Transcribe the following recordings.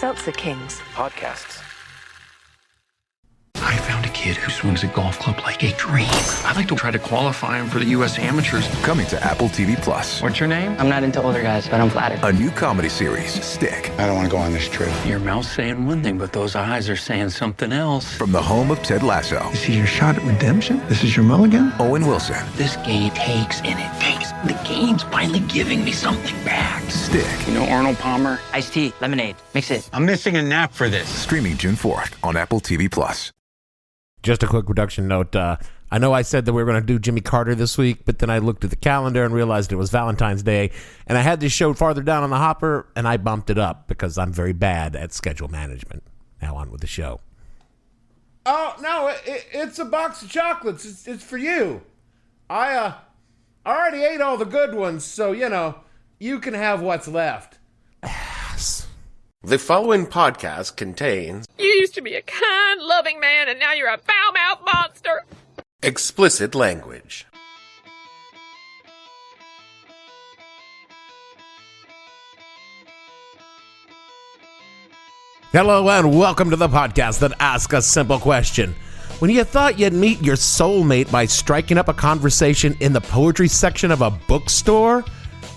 Seltzer Kings. Podcasts. I found a kid who swings a golf club like a dream. I'd like to try to qualify him for the U.S. Amateurs. Coming to Apple TV Plus. What's your name? I'm not into older guys, but I'm flattered. A new comedy series, Stick. I don't want to go on this trip. Your mouth's saying one thing, but those eyes are saying something else. From the home of Ted Lasso. This is your shot at redemption? This is your mulligan? Owen Wilson. This game takes and it takes. The game's finally giving me something back. Stick. You know Arnold Palmer? Iced tea, lemonade, mix it. I'm missing a nap for this. Streaming June 4th on Apple TV Plus. Just a quick production note. I know I said that we were going to do Jimmy Carter this week, but then I looked at the calendar and realized it was Valentine's Day, and I had this show farther down on the hopper, and I bumped it up because I'm very bad at schedule management. Now on with the show. Oh, no, it's a box of chocolates. It's for you. I already ate all the good ones, so, you can have what's left. Ass. The following podcast contains... You used to be a kind, loving man, and now you're a foul-mouthed monster. Explicit language. Hello and welcome to the podcast that asks a simple question. When you thought you'd meet your soulmate by striking up a conversation in the poetry section of a bookstore,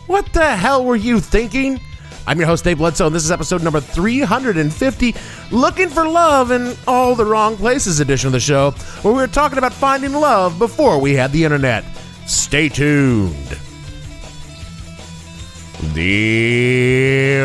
what the hell were you thinking? I'm your host, Dave Bledsoe, and this is episode number 350, Looking for Love in All the Wrong Places edition of the show, where we're talking about finding love before we had the internet. Stay tuned. The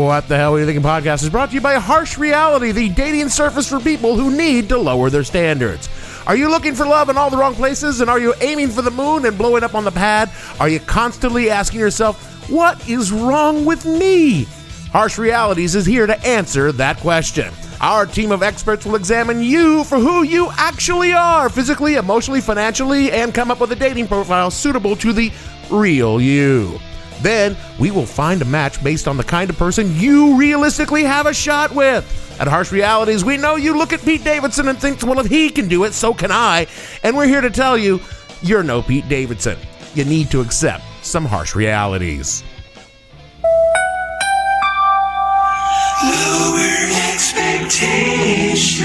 What the Hell Were You Thinking podcast is brought to you by Harsh Reality, the dating service for people who need to lower their standards. Are you looking for love in all the wrong places, and are you aiming for the moon and blowing up on the pad? Are you constantly asking yourself, what is wrong with me? Harsh Realities is here to answer that question. Our team of experts will examine you for who you actually are, physically, emotionally, financially, and come up with a dating profile suitable to the real you. Then we will find a match based on the kind of person you realistically have a shot with. At Harsh Realities, we know you look at Pete Davidson and think, well, if he can do it, so can I. And we're here to tell you, you're no Pete Davidson. You need to accept some harsh realities. Lowered expectations.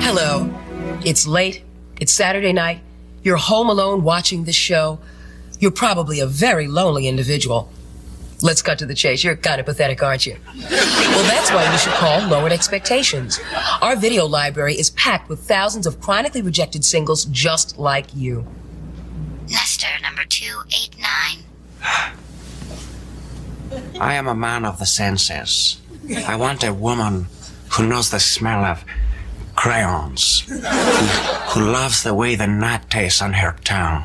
Hello. It's late. It's Saturday night. You're home alone watching this show. You're probably a very lonely individual. Let's cut to the chase. You're kind of pathetic, aren't you? Well, that's why you should call Lowered Expectations. Our video library is packed with thousands of chronically rejected singles just like you. Nester number 289. I am a man of the senses. I want a woman who knows the smell of crayons, who loves the way the nut tastes on her tongue.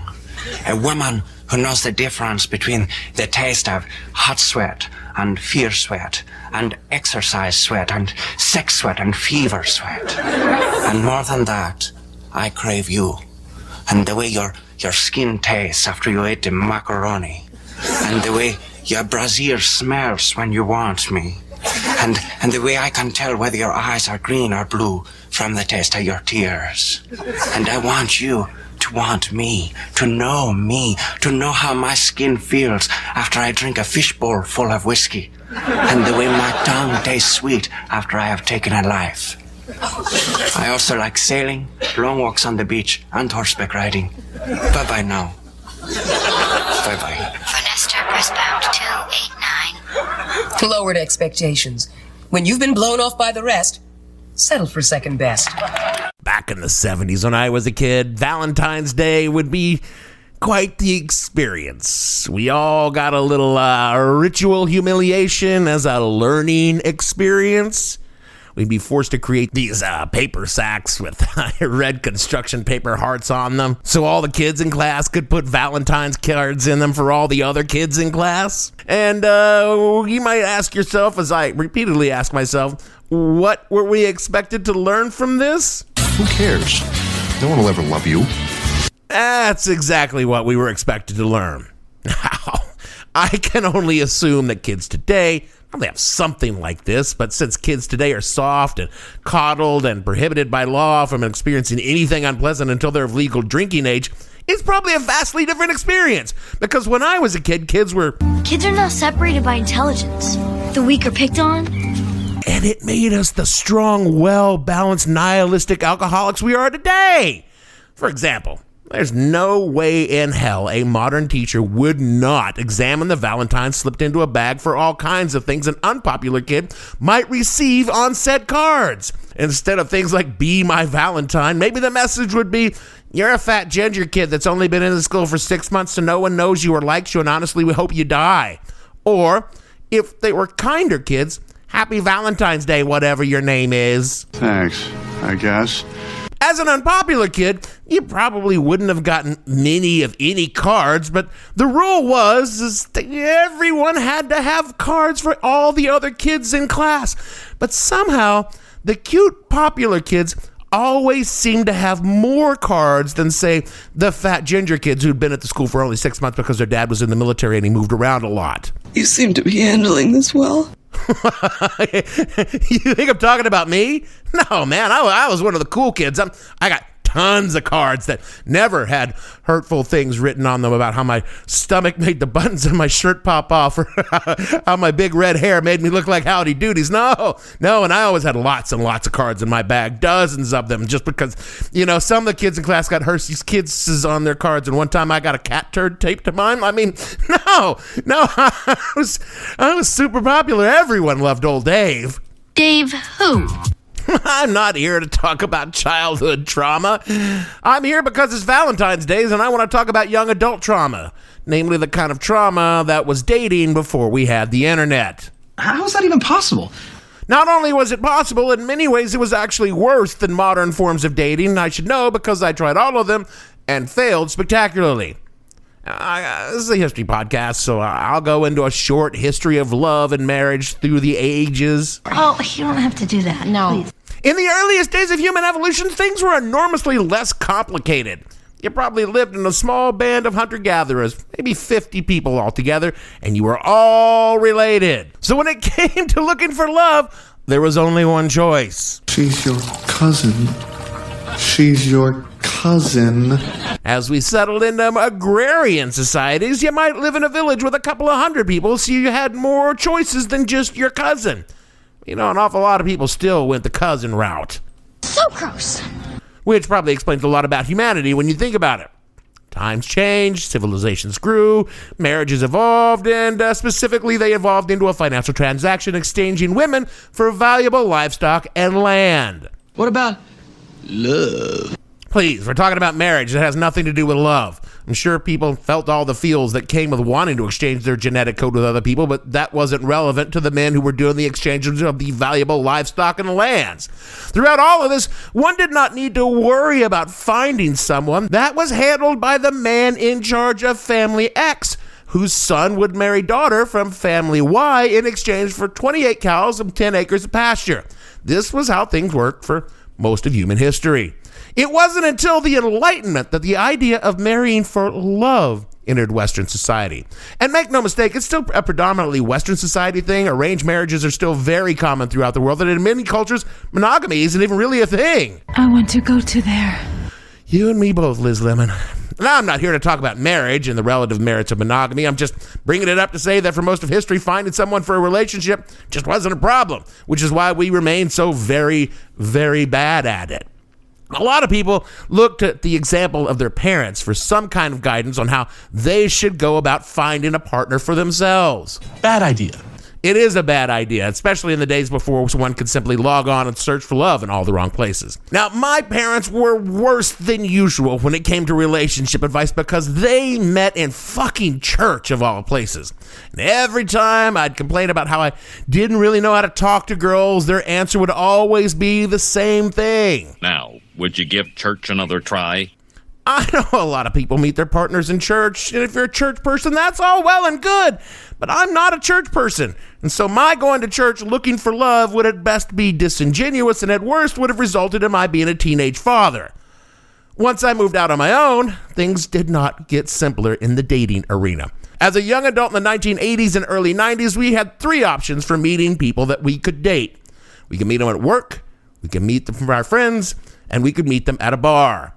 A woman who knows the difference between the taste of hot sweat and fear sweat and exercise sweat and sex sweat and fever sweat. And more than that, I crave you and the way your skin tastes after you ate the macaroni, and the way your brassiere smells when you want me, and the way I can tell whether your eyes are green or blue from the taste of your tears. And I want you to want me, to know how my skin feels after I drink a fishbowl full of whiskey, and the way my tongue tastes sweet after I have taken a life. I also like sailing, long walks on the beach, and horseback riding. Bye-bye now. Bye-bye. For Nester, press pound 289. Lowered Expectations. When you've been blown off by the rest, settle for second best. Back in the 70s when I was a kid, Valentine's Day would be quite the experience. We all got a little ritual humiliation as a learning experience. We'd be forced to create these paper sacks with red construction paper hearts on them so all the kids in class could put Valentine's cards in them for all the other kids in class. And you might ask yourself, as I repeatedly ask myself, what were we expected to learn from this? Who cares? No one will ever love you. That's exactly what we were expected to learn. Now, I can only assume that kids today probably have something like this, but since kids today are soft and coddled and prohibited by law from experiencing anything unpleasant until they're of legal drinking age, it's probably a vastly different experience. Because when I was a kid, kids are not separated by intelligence. The weak are picked on? And it made us the strong, well-balanced, nihilistic alcoholics we are today. For example, there's no way in hell a modern teacher would not examine the Valentine slipped into a bag for all kinds of things an unpopular kid might receive on said cards. Instead of things like "Be my Valentine," maybe the message would be, "You're a fat ginger kid that's only been in the school for 6 months, so no one knows you or likes you, and honestly, we hope you die." Or, if they were kinder kids, "Happy Valentine's Day, whatever your name is." Thanks, I guess. As an unpopular kid, you probably wouldn't have gotten many of any cards, but the rule was that everyone had to have cards for all the other kids in class. But somehow, the cute, popular kids always seemed to have more cards than, say, the fat ginger kids who'd been at the school for only 6 months because their dad was in the military and he moved around a lot. You seem to be handling this well. You think I'm talking about me? No, man, I was one of the cool kids. I got tons of cards that never had hurtful things written on them about how my stomach made the buttons of my shirt pop off, or how my big red hair made me look like Howdy Doodies. No, and I always had lots and lots of cards in my bag, dozens of them, just because, some of the kids in class got Hershey's Kisses on their cards, and one time I got a cat turd taped to mine. I mean, no, I was super popular. Everyone loved old Dave. Dave who? I'm not here to talk about childhood trauma. I'm here because it's Valentine's Day and I want to talk about young adult trauma, namely the kind of trauma that was dating before we had the internet. How is that even possible? Not only was it possible, in many ways it was actually worse than modern forms of dating. I should know because I tried all of them and failed spectacularly. This is a history podcast, so I'll go into a short history of love and marriage through the ages. Oh, you don't have to do that. No. Please. In the earliest days of human evolution, things were enormously less complicated. You probably lived in a small band of hunter-gatherers, maybe 50 people altogether, and you were all related. So when it came to looking for love, there was only one choice. She's your cousin. She's your cousin. As we settled into agrarian societies, you might live in a village with a couple of hundred people, so you had more choices than just your cousin. An awful lot of people still went the cousin route. So gross. Which probably explains a lot about humanity when you think about it. Times changed, civilizations grew, marriages evolved, and specifically they evolved into a financial transaction exchanging women for valuable livestock and land. What about love? Please, we're talking about marriage. It has nothing to do with love. I'm sure people felt all the feels that came with wanting to exchange their genetic code with other people, but that wasn't relevant to the men who were doing the exchanges of the valuable livestock and lands. Throughout all of this, one did not need to worry about finding someone. That was handled by the man in charge of Family X, whose son would marry daughter from Family Y in exchange for 28 cows and 10 acres of pasture. This was how things worked for most of human history. It wasn't until the Enlightenment that the idea of marrying for love entered Western society. And make no mistake, it's still a predominantly Western society thing. Arranged marriages are still very common throughout the world, and in many cultures, monogamy isn't even really a thing. I want to go to there. You and me both, Liz Lemon. Now, I'm not here to talk about marriage and the relative merits of monogamy. I'm just bringing it up to say that for most of history, finding someone for a relationship just wasn't a problem, which is why we remain so very, very bad at it. A lot of people looked at the example of their parents for some kind of guidance on how they should go about finding a partner for themselves. Bad idea. It is a bad idea, especially in the days before one could simply log on and search for love in all the wrong places. Now, my parents were worse than usual when it came to relationship advice because they met in fucking church of all places. And every time I'd complain about how I didn't really know how to talk to girls, their answer would always be the same thing. Now, would you give church another try? I know a lot of people meet their partners in church, and if you're a church person, that's all well and good. But I'm not a church person, and so my going to church looking for love would at best be disingenuous, and at worst would have resulted in my being a teenage father. Once I moved out on my own, things did not get simpler in the dating arena. As a young adult in the 1980s and early 90s, we had three options for meeting people that we could date. We could meet them at work, we could meet them from our friends, and we could meet them at a bar.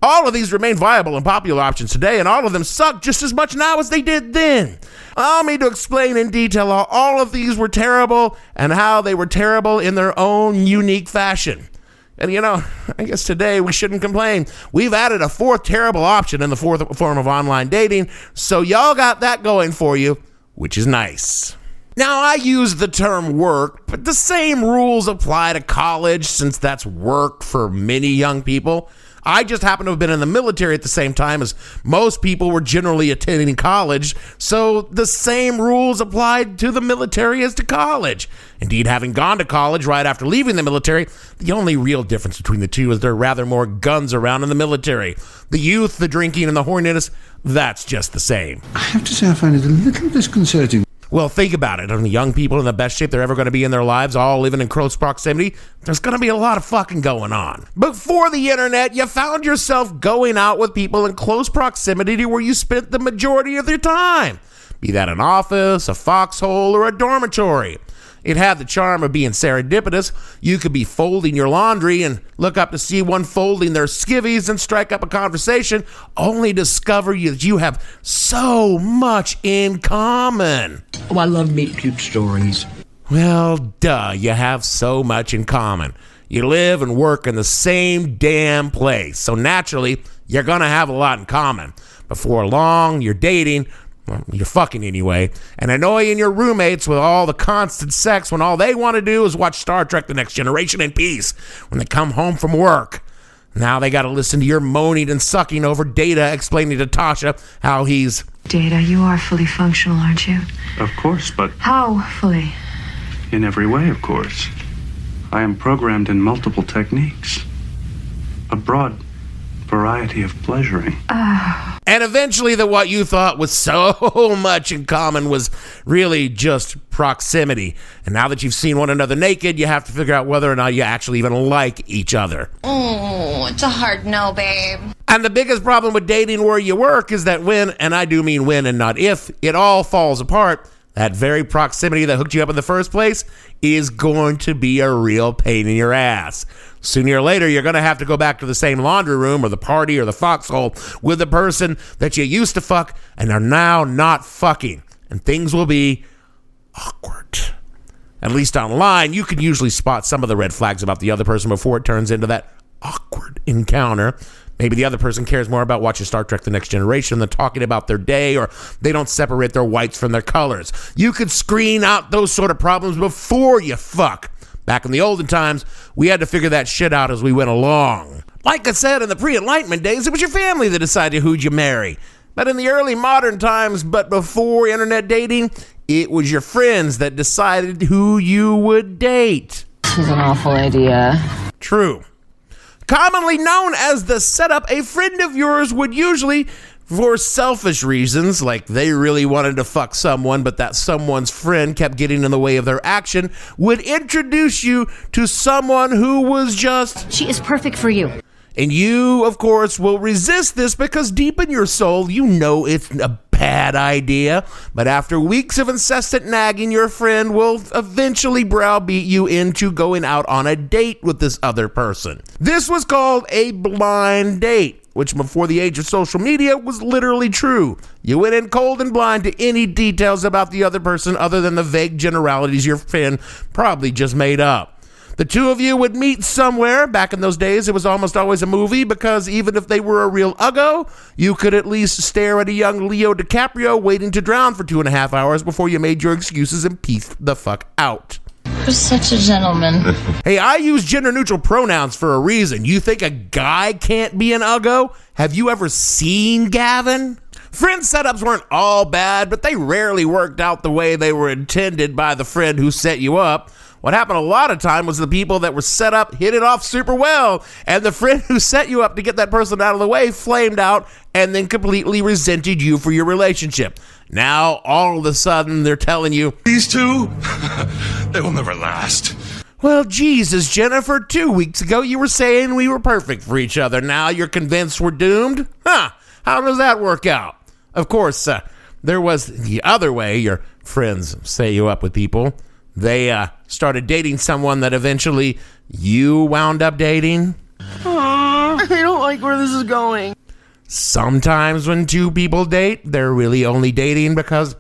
All of these remain viable and popular options today, and all of them suck just as much now as they did then. Allow me to explain in detail how all of these were terrible and how they were terrible in their own unique fashion. And I guess today we shouldn't complain. We've added a fourth terrible option in the fourth form of online dating, so y'all got that going for you, which is nice. Now, I use the term work, but the same rules apply to college since that's work for many young people. I just happen to have been in the military at the same time as most people were generally attending college, so the same rules applied to the military as to college. Indeed, having gone to college right after leaving the military, the only real difference between the two is there are rather more guns around in the military. The youth, the drinking, and the horniness, that's just the same. I have to say I find it a little disconcerting. Well, think about it. The young people in the best shape they're ever going to be in their lives, all living in close proximity, there's going to be a lot of fucking going on. Before the internet, you found yourself going out with people in close proximity to where you spent the majority of your time. Be that an office, a foxhole, or a dormitory. It had the charm of being serendipitous. You could be folding your laundry and look up to see one folding their skivvies and strike up a conversation, only discover that you have so much in common. Oh, I love meet cute stories. Well, duh, you have so much in common. You live and work in the same damn place, so naturally, you're gonna have a lot in common. Before long, you're dating, well, you're fucking anyway, and annoying your roommates with all the constant sex when all they want to do is watch Star Trek The Next Generation in peace when they come home from work. Now they gotta listen to your moaning and sucking over Data explaining to Tasha how he's... Data, you are fully functional, aren't you? Of course, but How fully? in every way, of course. I am programmed in multiple techniques. A broad variety of pleasuring. And eventually what you thought was so much in common was really just proximity. And now that you've seen one another naked, you have to figure out whether or not you actually even like each other. Oh, it's a hard no, babe. And the biggest problem with dating where you work is that when, and I do mean when and not if, it all falls apart, that very proximity that hooked you up in the first place is going to be a real pain in your ass. Sooner or later, you're going to have to go back to the same laundry room or the party or the foxhole with the person that you used to fuck and are now not fucking. And things will be awkward. At least online, you can usually spot some of the red flags about the other person before it turns into that awkward encounter. Maybe the other person cares more about watching Star Trek The Next Generation than talking about their day, or they don't separate their whites from their colors. You could screen out those sort of problems before you fuck. Back in the olden times, we had to figure that shit out as we went along. Like I said, in the pre-Enlightenment days, it was your family that decided who'd you marry. But in the early modern times, but before internet dating, it was your friends that decided who you would date. This is an awful idea. True. Commonly known as the setup, a friend of yours would usually, for selfish reasons, like they really wanted to fuck someone, but that someone's friend kept getting in the way of their action, would introduce you to someone who was just... She is perfect for you. And you, of course, will resist this because deep in your soul, you know it's a bad idea. But after weeks of incessant nagging, your friend will eventually browbeat you into going out on a date with this other person. This was called a blind date, which before the age of social media was literally true. You went in cold and blind to any details about the other person other than the vague generalities your friend probably just made up. The two of you would meet somewhere. Back in those days, it was almost always a movie because even if they were a real uggo, you could at least stare at a young Leo DiCaprio waiting to drown for 2.5 hours before you made your excuses and peaced the fuck out. You're such a gentleman. Hey, I use gender-neutral pronouns for a reason. You think a guy can't be an uggo? Have you ever seen Gavin? Friend setups weren't all bad, but they rarely worked out the way they were intended by the friend who set you up. What happened a lot of time was the people that were set up hit it off super well, and the friend who set you up to get that person out of the way flamed out and then completely resented you for your relationship. Now, all of a sudden, they're telling you, these two, they will never last. Well, Jesus, Jennifer, 2 weeks ago you were saying we were perfect for each other. Now you're convinced we're doomed? Huh, how does that work out? Of course, there was the other way your friends set you up with people. They started dating someone that eventually you wound up dating. Aww. I don't like where this is going. Sometimes when two people date, they're really only dating because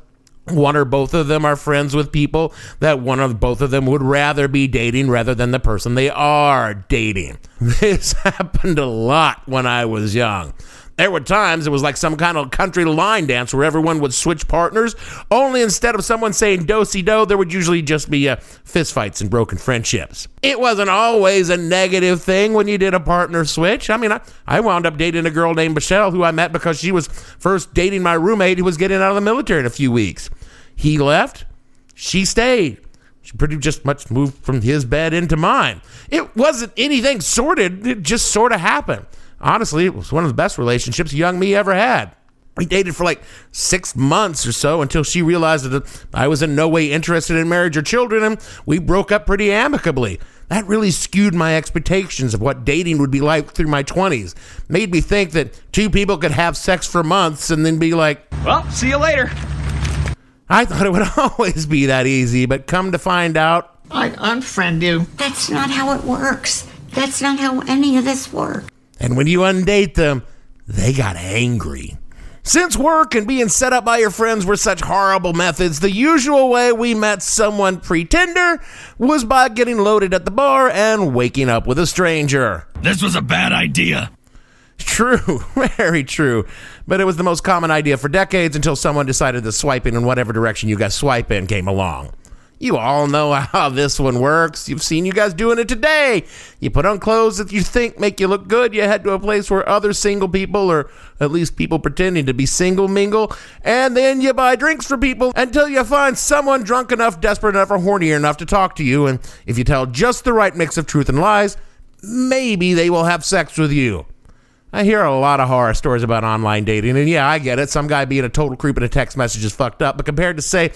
one or both of them are friends with people that one or both of them would rather be dating rather than the person they are dating. This happened a lot when I was young. There were times it was like some kind of country line dance where everyone would switch partners, only instead of someone saying do-si-do, there would usually just be fistfights and broken friendships. It wasn't always a negative thing when you did a partner switch. I mean, I wound up dating a girl named Michelle who I met because she was first dating my roommate who was getting out of the military in a few weeks. He left, she stayed. She pretty just much moved from his bed into mine. It wasn't anything sordid, it just sort of happened. Honestly, it was one of the best relationships young me ever had. We dated for like 6 months or so until she realized that I was in no way interested in marriage or children, and we broke up pretty amicably. That really skewed my expectations of what dating would be like through my 20s. Made me think that two people could have sex for months and then be like, well, see you later. I thought it would always be that easy, but come to find out, I'd unfriend you. That's not how it works. That's not how any of this works. And when you undate them, they got angry. Since work and being set up by your friends were such horrible methods, the usual way we met someone pre-Tinder was by getting loaded at the bar and waking up with a stranger. This was a bad idea. True, very true. But it was the most common idea for decades until someone decided to swipe in whatever direction you guys swipe in came along. You all know how this one works. You've seen you guys doing it today. You put on clothes that you think make you look good. You head to a place where other single people, or at least people pretending to be single, mingle. And then you buy drinks for people until you find someone drunk enough, desperate enough, or horny enough to talk to you. And if you tell just the right mix of truth and lies, maybe they will have sex with you. I hear a lot of horror stories about online dating. And yeah, I get it. Some guy being a total creep in a text message is fucked up. But compared to, say,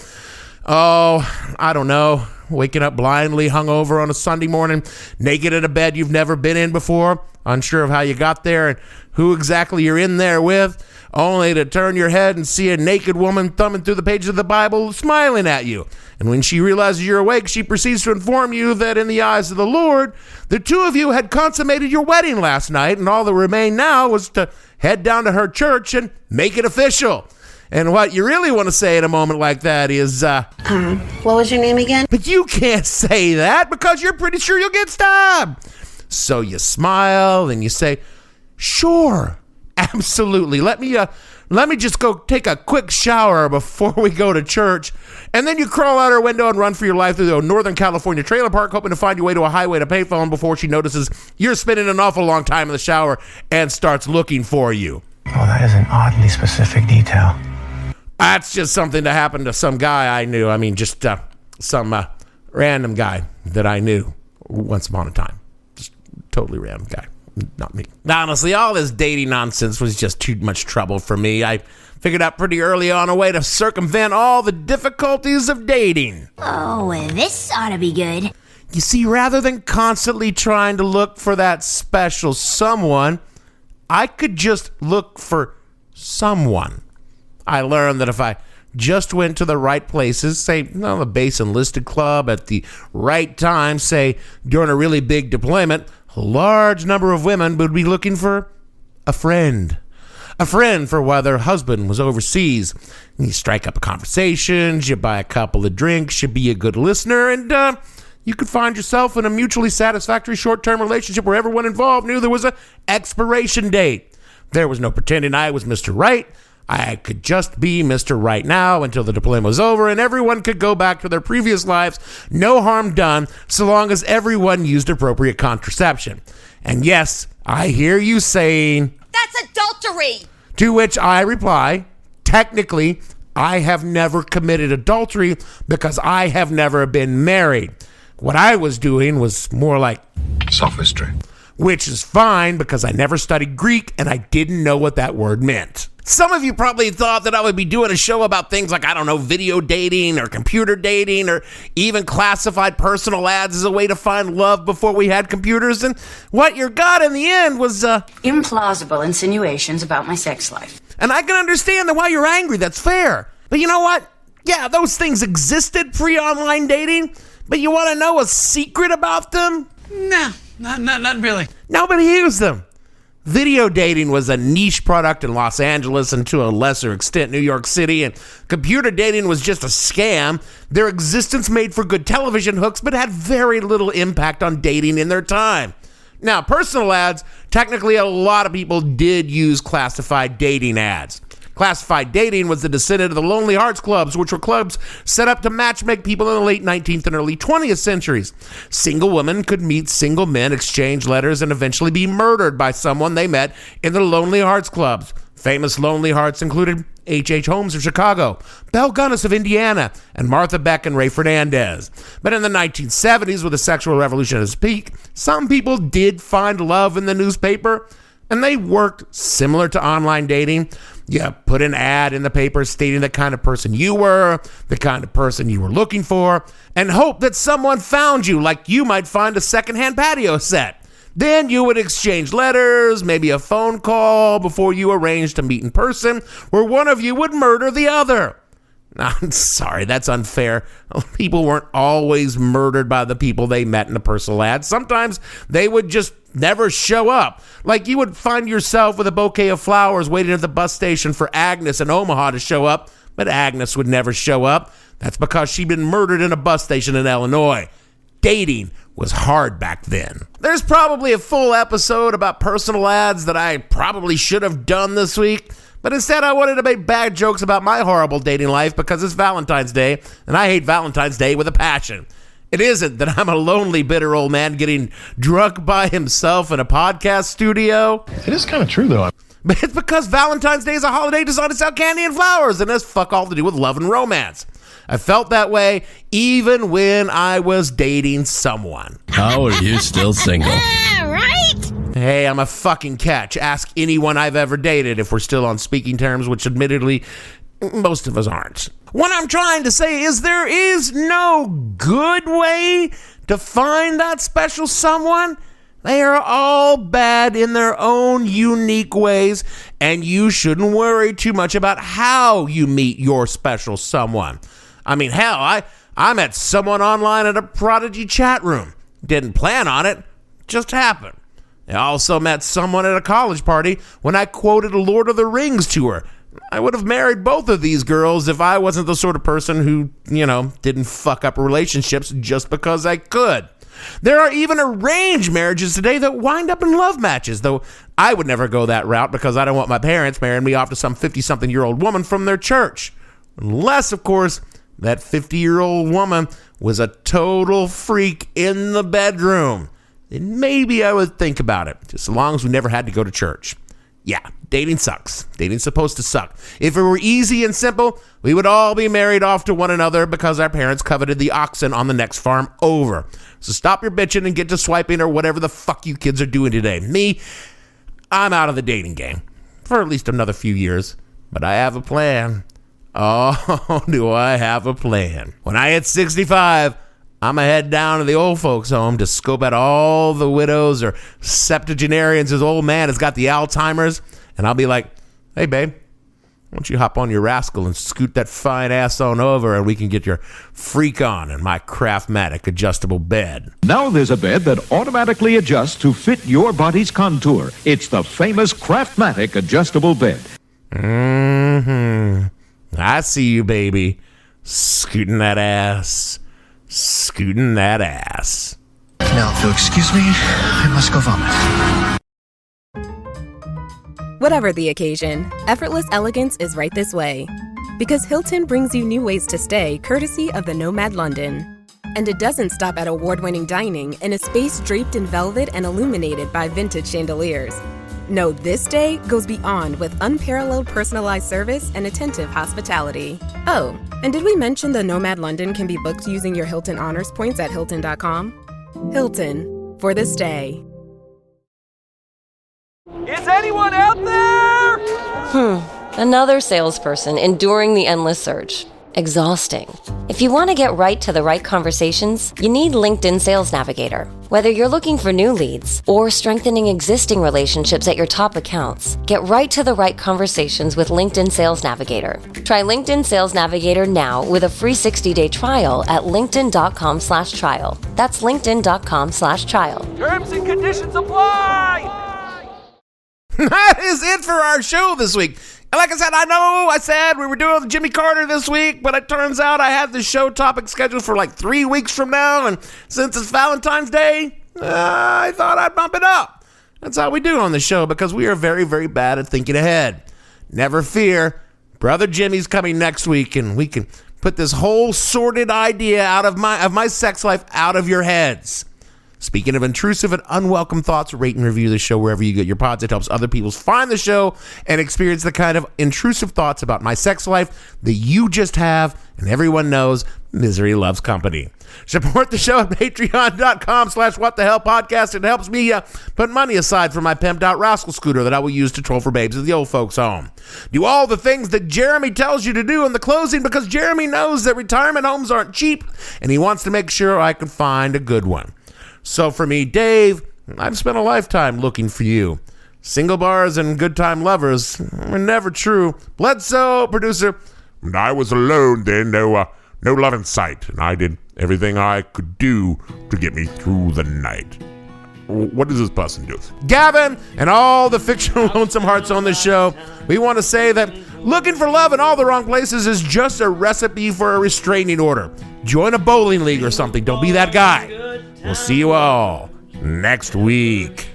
I don't know, waking up blindly hungover on a Sunday morning, naked in a bed you've never been in before, unsure of how you got there and who exactly you're in there with, only to turn your head and see a naked woman thumbing through the pages of the Bible smiling at you. And when she realizes you're awake, she proceeds to inform you that in the eyes of the Lord, the two of you had consummated your wedding last night, and all that remained now was to head down to her church and make it official. And what you really want to say in a moment like that is, what was your name again? But you can't say that because you're pretty sure you'll get stabbed. So you smile and you say, sure, absolutely. Let me just go take a quick shower before we go to church. And then you crawl out her window and run for your life through the Northern California trailer park, hoping to find your way to a highway to payphone before she notices you're spending an awful long time in the shower and starts looking for you. Oh, that is an oddly specific detail. That's just something that happened to some guy I knew. I mean, just some random guy that I knew once upon a time. Just totally random guy, not me. Honestly, all this dating nonsense was just too much trouble for me. I figured out pretty early on a way to circumvent all the difficulties of dating. Oh, this ought to be good. You see, rather than constantly trying to look for that special someone, I could just look for someone. I learned that if I just went to the right places, say, the base enlisted club at the right time, say, during a really big deployment, a large number of women would be looking for a friend. A friend for while their husband was overseas. And you strike up conversations, you buy a couple of drinks, you be a good listener, and you could find yourself in a mutually satisfactory short-term relationship where everyone involved knew there was an expiration date. There was no pretending I was Mr. Right. I could just be Mr. Right now until the deployment was over and everyone could go back to their previous lives, no harm done, so long as everyone used appropriate contraception. And yes, I hear you saying, that's adultery! To which I reply, technically, I have never committed adultery because I have never been married. What I was doing was more like sophistry. Which is fine because I never studied Greek and I didn't know what that word meant. Some of you probably thought that I would be doing a show about things like, video dating or computer dating or even classified personal ads as a way to find love before we had computers. And what you got in the end was implausible insinuations about my sex life. And I can understand why you're angry. That's fair. But you know what? Yeah, those things existed pre-online dating. But you want to know a secret about them? No, not really. Nobody used them. Video dating was a niche product in Los Angeles and to a lesser extent New York City, and computer dating was just a scam. Their existence made for good television hooks, but had very little impact on dating in their time. Now, personal ads, technically a lot of people did use classified dating ads. Classified dating was the descendant of the Lonely Hearts Clubs, which were clubs set up to matchmake people in the late 19th and early 20th centuries. Single women could meet single men, exchange letters, and eventually be murdered by someone they met in the Lonely Hearts Clubs. Famous Lonely Hearts included H.H. Holmes of Chicago, Belle Gunness of Indiana, and Martha Beck and Ray Fernandez. But in the 1970s, with the sexual revolution at its peak, some people did find love in the newspaper, and they worked similar to online dating. You put an ad in the paper stating the kind of person you were, the kind of person you were looking for, and hope that someone found you, like you might find a secondhand patio set. Then you would exchange letters, maybe a phone call before you arranged to meet in person, where one of you would murder the other. I'm sorry, that's unfair. People weren't always murdered by the people they met in the personal ad. Sometimes they would just never show up. Like you would find yourself with a bouquet of flowers waiting at the bus station for Agnes in Omaha to show up, but Agnes would never show up. That's because she'd been murdered in a bus station in Illinois. Dating was hard back then. There's probably a full episode about personal ads that I probably should have done this week, but instead I wanted to make bad jokes about my horrible dating life because it's Valentine's Day, and I hate Valentine's Day with a passion. It isn't that I'm a lonely, bitter old man getting drunk by himself in a podcast studio. It is kind of true, though. But it's because Valentine's Day is a holiday designed to sell candy and flowers, and has fuck all to do with love and romance. I felt that way even when I was dating someone. How are you still single? Right? Hey, I'm a fucking catch. Ask anyone I've ever dated if we're still on speaking terms, which admittedly, most of us aren't. What I'm trying to say is there is no good way to find that special someone. They are all bad in their own unique ways, and you shouldn't worry too much about how you meet your special someone. I mean, hell, I met someone online at a Prodigy chat room. Didn't plan on it, just happened. I also met someone at a college party when I quoted Lord of the Rings to her. I would have married both of these girls if I wasn't the sort of person who, didn't fuck up relationships just because I could. There are even arranged marriages today that wind up in love matches, though I would never go that route because I don't want my parents marrying me off to some 50-something-year-old woman from their church. Unless, of course, that 50-year-old woman was a total freak in the bedroom. Then maybe I would think about it, just as long as we never had to go to church. Yeah, dating sucks. Dating's supposed to suck. If it were easy and simple, we would all be married off to one another because our parents coveted the oxen on the next farm over. So stop your bitching and get to swiping or whatever the fuck you kids are doing today. Me, I'm out of the dating game for at least another few years, but I have a plan. Oh, do I have a plan. When I hit 65, I'm going to head down to the old folks' home to scope out all the widows or septuagenarians whose old man has got the Alzheimer's, and I'll be like, hey, babe, why don't you hop on your rascal and scoot that fine ass on over and we can get your freak on in my Craftmatic adjustable bed. Now there's a bed that automatically adjusts to fit your body's contour. It's the famous Craftmatic adjustable bed. I see you, baby. Scooting that ass. Scooting that ass. Now, if you'll excuse me, I must go vomit. Whatever the occasion, effortless elegance is right this way. Because Hilton brings you new ways to stay courtesy of the Nomad London. And it doesn't stop at award-winning dining in a space draped in velvet and illuminated by vintage chandeliers. No, this day goes beyond with unparalleled personalized service and attentive hospitality. Oh, and did we mention the Nomad London can be booked using your Hilton Honors points at Hilton.com? Hilton, for the stay. Is anyone out there? Another salesperson enduring the endless search. Exhausting. If you want to get right to the right conversations, you need LinkedIn Sales Navigator. Whether you're looking for new leads or strengthening existing relationships at your top accounts, get right to the right conversations with LinkedIn Sales Navigator. Try LinkedIn Sales Navigator now with a free 60-day trial at linkedin.com/trial. That's linkedin.com/trial. Terms and conditions apply! That is it for our show this week. And like I said, I said we were doing Jimmy Carter this week, but it turns out I had the show topic scheduled for like 3 weeks from now, and since it's Valentine's Day, I thought I'd bump it up. That's how we do on the show, because we are very, very bad at thinking ahead. Never fear, Brother Jimmy's coming next week, and we can put this whole sordid idea out of my sex life out of your heads. Speaking of intrusive and unwelcome thoughts, rate and review the show wherever you get your pods. It helps other people find the show and experience the kind of intrusive thoughts about my sex life that you just have, and everyone knows misery loves company. Support the show at patreon.com/whatthehellpodcast. It helps me put money aside for my pimped out rascal scooter that I will use to troll for babes at the old folks home. Do all the things that Jeremy tells you to do in the closing, because Jeremy knows that retirement homes aren't cheap, and he wants to make sure I can find a good one. So for me, Dave, I've spent a lifetime looking for you. Single bars and good time lovers are never true. Bledsoe, producer. And I was alone then, no love in sight, and I did everything I could do to get me through the night. What does this person do? Gavin and all the fictional lonesome hearts on the show, we want to say that looking for love in all the wrong places is just a recipe for a restraining order. Join a bowling league or something. Don't be that guy. We'll see you all next week.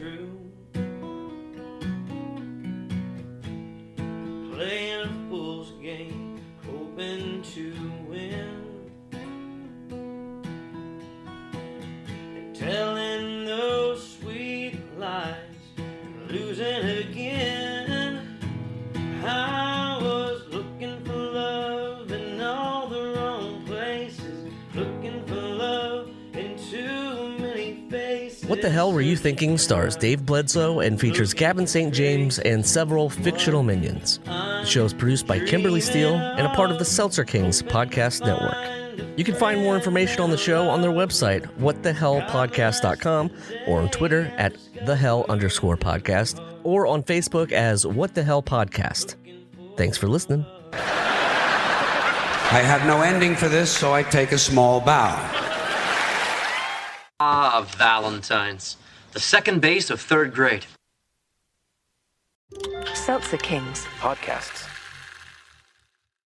Playing a fool's game, hoping to win. And telling those sweet lies, losing again. I was looking for love in all the wrong places, looking for love in too many faces. What the Hell Were You Thinking stars Dave Bledsoe and features Gavin St. James and several fictional minions. The show is produced by Kimberly Steele and a part of the Seltzer Kings podcast network. You can find more information on the show on their website, whatthehellpodcast.com, or on Twitter at @thehell_podcast, or on Facebook as What the Hell Podcast. Thanks for listening. I have no ending for this, so I take a small bow. Valentine's. The second base of third grade. Seltzer Kings podcasts.